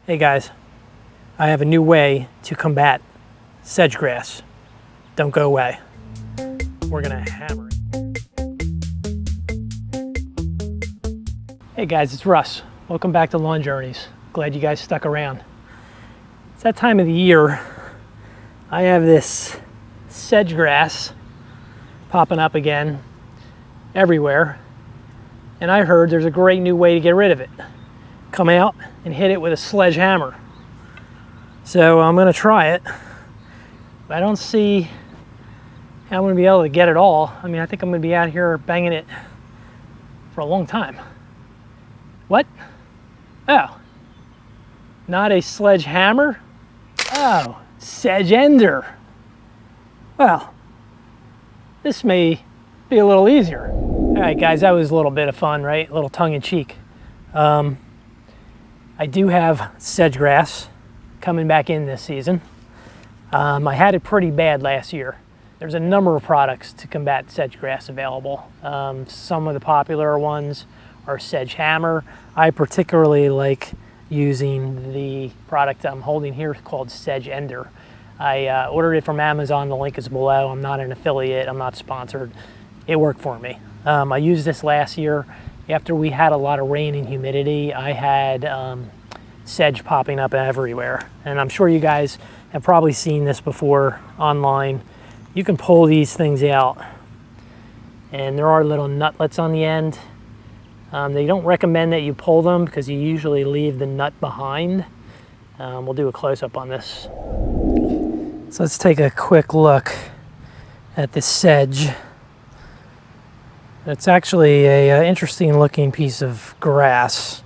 Hey guys, I have a new way to combat sedge grass. Don't go away. We're gonna hammer it. Hey guys, it's Russ. Welcome back to Lawn Journeys. Glad you guys stuck around. It's that time of the year. I have this sedge grass popping up again everywhere. And I heard there's a great new way to get rid of it. Come out and hit it with a sledgehammer. So I'm gonna try it. But I don't see how I'm gonna be able to get it all. I mean, I think I'm gonna be out here banging it for a long time. What? Oh, not a sledgehammer? Oh, sedge ender. Well, this may be a little easier. All right, guys, that was a little bit of fun, right? A little tongue-in-cheek. I do have sedge grass coming back in this season. I had it pretty bad last year. There's a number of products to combat sedge grass available. Some of the popular ones are sedge hammer. I particularly like using the product I'm holding here called Sedge Ender. I ordered it from Amazon. The link is below. I'm not an affiliate. I'm not sponsored. It worked for me. I used this last year. After we had a lot of rain and humidity, I had sedge popping up everywhere. And I'm sure you guys have probably seen this before online. You can pull these things out, and there are little nutlets on the end. They don't recommend that you pull them because you usually leave the nut behind. We'll do a close-up on this. So let's take a quick look at this sedge. It's actually a interesting looking piece of grass.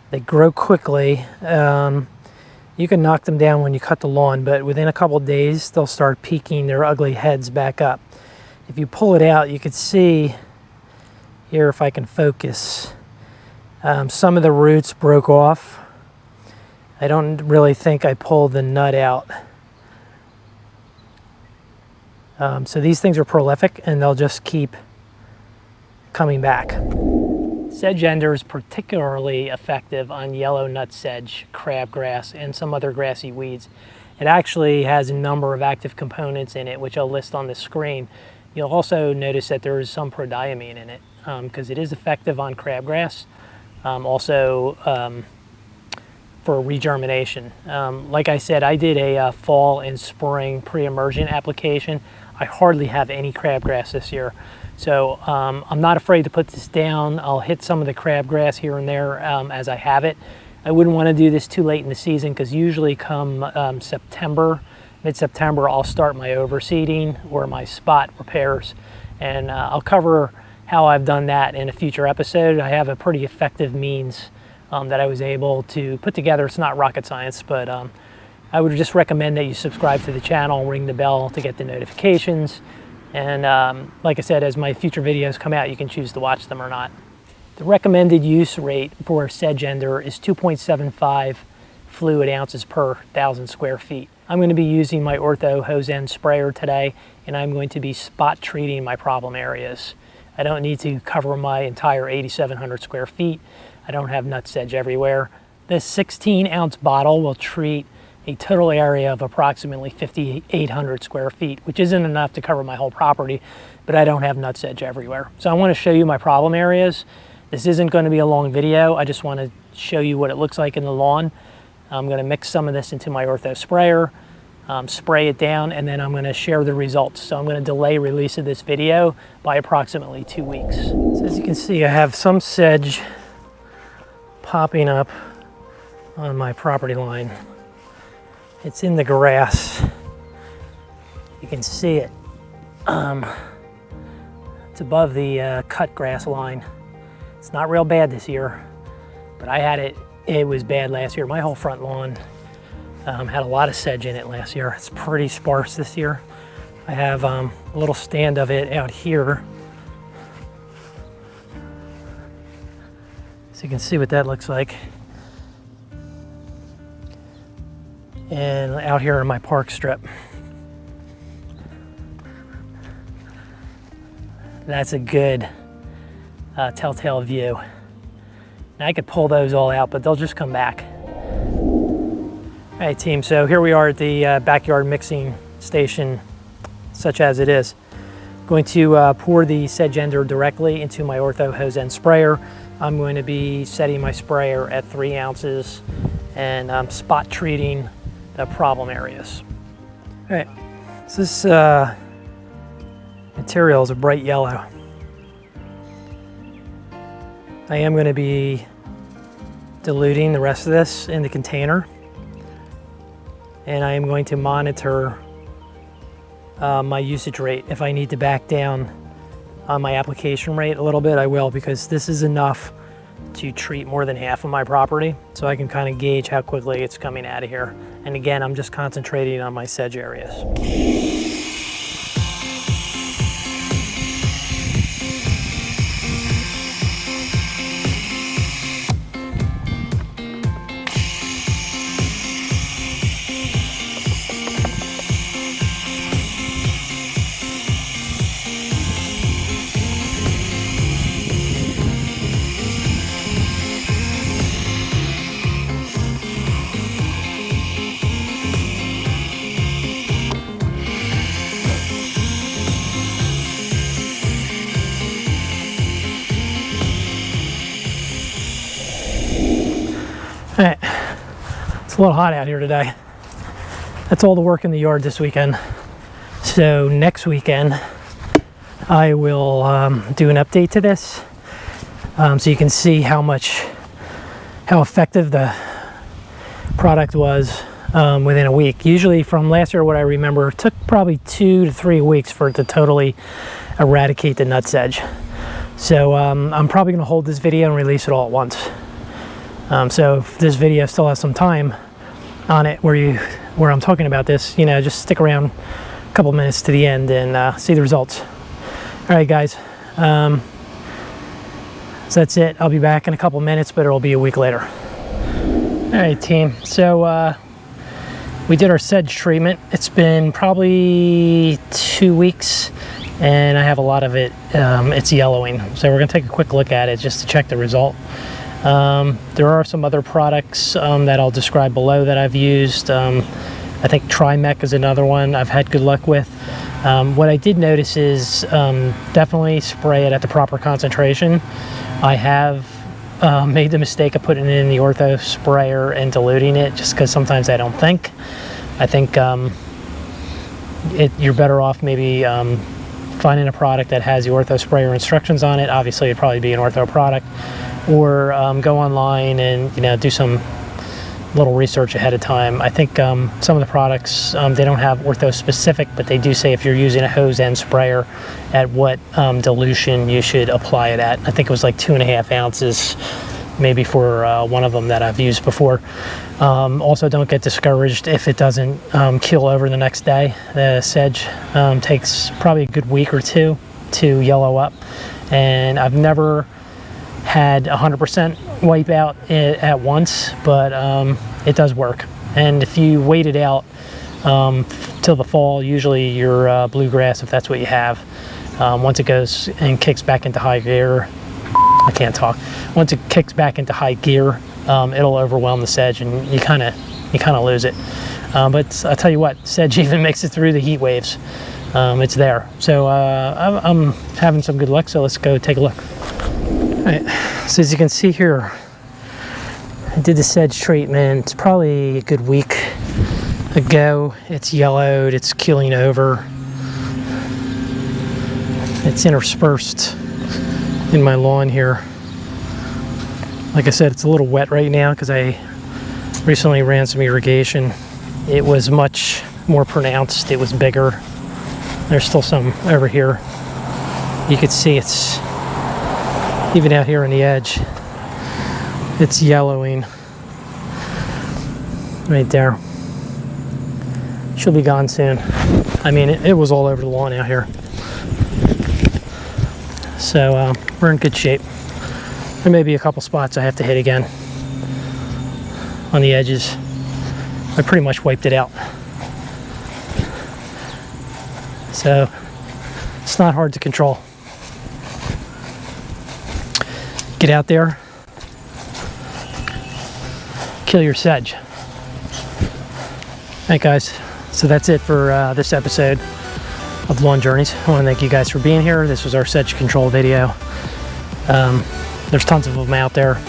They grow quickly. You can knock them down when you cut the lawn, but within a couple of days, they'll start peeking their ugly heads back up. If you pull it out, you can see here, if I can focus, some of the roots broke off. I don't really think I pulled the nut out. So these things are prolific, and they'll just keep coming back. Sedge ender is particularly effective on yellow nut sedge, crabgrass, and some other grassy weeds. It actually has a number of active components in it, which I'll list on the screen. You'll also notice that there is some prodiamine in it because it is effective on crabgrass, also for regermination. Like I said, I did a fall and spring pre-emergent application. I hardly have any crabgrass this year. So I'm not afraid to put this down. I'll hit some of the crabgrass here and there as I have it. I wouldn't want to do this too late in the season because usually come September, mid-September, I'll start my overseeding or my spot repairs. And I'll cover how I've done that in a future episode. I have a pretty effective means that I was able to put together. It's not rocket science, but I would just recommend that you subscribe to the channel, ring the bell to get the notifications. And like I said, as my future videos come out, you can choose to watch them or not. The recommended use rate for sedge ender is 2.75 fluid ounces per 1,000 square feet. I'm going to be using my Ortho hose end sprayer today, and I'm going to be spot treating my problem areas. I don't need to cover my entire 8,700 square feet. I don't have nut sedge everywhere. This 16-ounce bottle will treat a total area of approximately 5,800 square feet, which isn't enough to cover my whole property, but I don't have nut sedge everywhere. So I want to show you my problem areas. This isn't going to be a long video. I just want to show you what it looks like in the lawn. I'm going to mix some of this into my Ortho sprayer, spray it down, and then I'm going to share the results. So I'm going to delay release of this video by approximately 2 weeks. So as you can see, I have some sedge popping up on my property line. It's in the grass. You can see it. It's above the cut grass line. It's not real bad this year, but I had it. It was bad last year. My whole front lawn had a lot of sedge in it last year. It's pretty sparse this year. I have a little stand of it out here. So you can see what that looks like. And out here in my park strip. That's a good telltale view. Now I could pull those all out, but they'll just come back. Hey team, so here we are at the backyard mixing station, such as it is. Going to pour the sedge ender directly into my Ortho hose end sprayer. I'm going to be setting my sprayer at 3 ounces and spot treating the problem areas. All right, so this material is a bright yellow. I am going to be diluting the rest of this in the container, and I am going to monitor my usage rate. If I need to back down on my application rate a little bit, I will, because this is enough to treat more than half of my property, so I can kind of gauge how quickly it's coming out of here. And again, I'm just concentrating on my sedge areas. All right, it's a little hot out here today. That's all the work in the yard this weekend. So next weekend, I will do an update to this, so you can see how effective the product was within a week. Usually from last year, what I remember, it took probably 2 to 3 weeks for it to totally eradicate the nut sedge. So I'm probably gonna hold this video and release it all at once. So if this video still has some time on it where I'm talking about this, you know, just stick around a couple minutes to the end and see the results. All right, guys. So that's it. I'll be back in a couple minutes, but it'll be a week later. All right, team. So we did our sedge treatment. It's been probably 2 weeks, and I have a lot of it. It's yellowing. So we're gonna take a quick look at it just to check the result. There are some other products that I'll describe below that I've used. I think Trimec is another one I've had good luck with. What I did notice is definitely spray it at the proper concentration. I have made the mistake of putting it in the Ortho sprayer and diluting it, just because sometimes I don't think. I think you're better off maybe finding a product that has the Ortho sprayer instructions on it. Obviously, it'd probably be an Ortho product. Or go online and, you know, do some little research ahead of time. I think some of the products, they don't have Ortho specific, but they do say if you're using a hose end sprayer, at what dilution you should apply it at. I think it was like 2.5 ounces, maybe for one of them that I've used before. Also, don't get discouraged if it doesn't keel over the next day. The sedge takes probably a good week or 2 to yellow up, and I've never had 100% wipe out at once, but it does work. And if you wait it out till the fall, usually your bluegrass, if that's what you have, once it goes and kicks back into high gear, I can't talk. Once it kicks back into high gear, it'll overwhelm the sedge, and you kind of lose it. But I'll tell you what, sedge even makes it through the heat waves. It's there. So I'm having some good luck. So let's go take a look. All right, so as you can see here, I did the sedge treatment probably a good week ago. It's yellowed, it's keeling over, it's interspersed in my lawn here. Like I said, it's a little wet right now because I recently ran some irrigation. It was much more pronounced, it was bigger. There's still some over here. You can see it's even out here on the edge, it's yellowing right there. She'll be gone soon. I mean, it was all over the lawn out here. So we're in good shape. There may be a couple spots I have to hit again on the edges. I pretty much wiped it out. So it's not hard to control. Get out there, kill your sedge. Alright guys, so that's it for this episode of Lawn Journeys. I want to thank you guys for being here. This was our sedge control video. There's tons of them out there.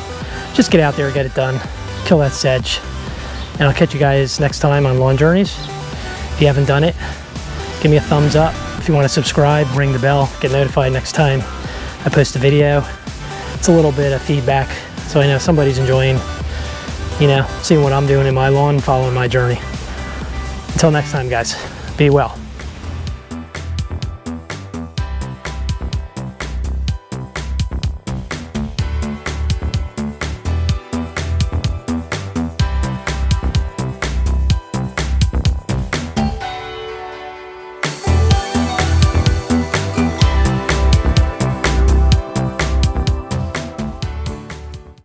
Just get out there, get it done, kill that sedge, and I'll catch you guys next time on Lawn Journeys. If you haven't done it, give me a thumbs up. If you want to subscribe, ring the bell, get notified next time I post a video. It's a little bit of feedback, so I know somebody's enjoying, you know, seeing what I'm doing in my lawn, following my journey. Until next time, guys, be well.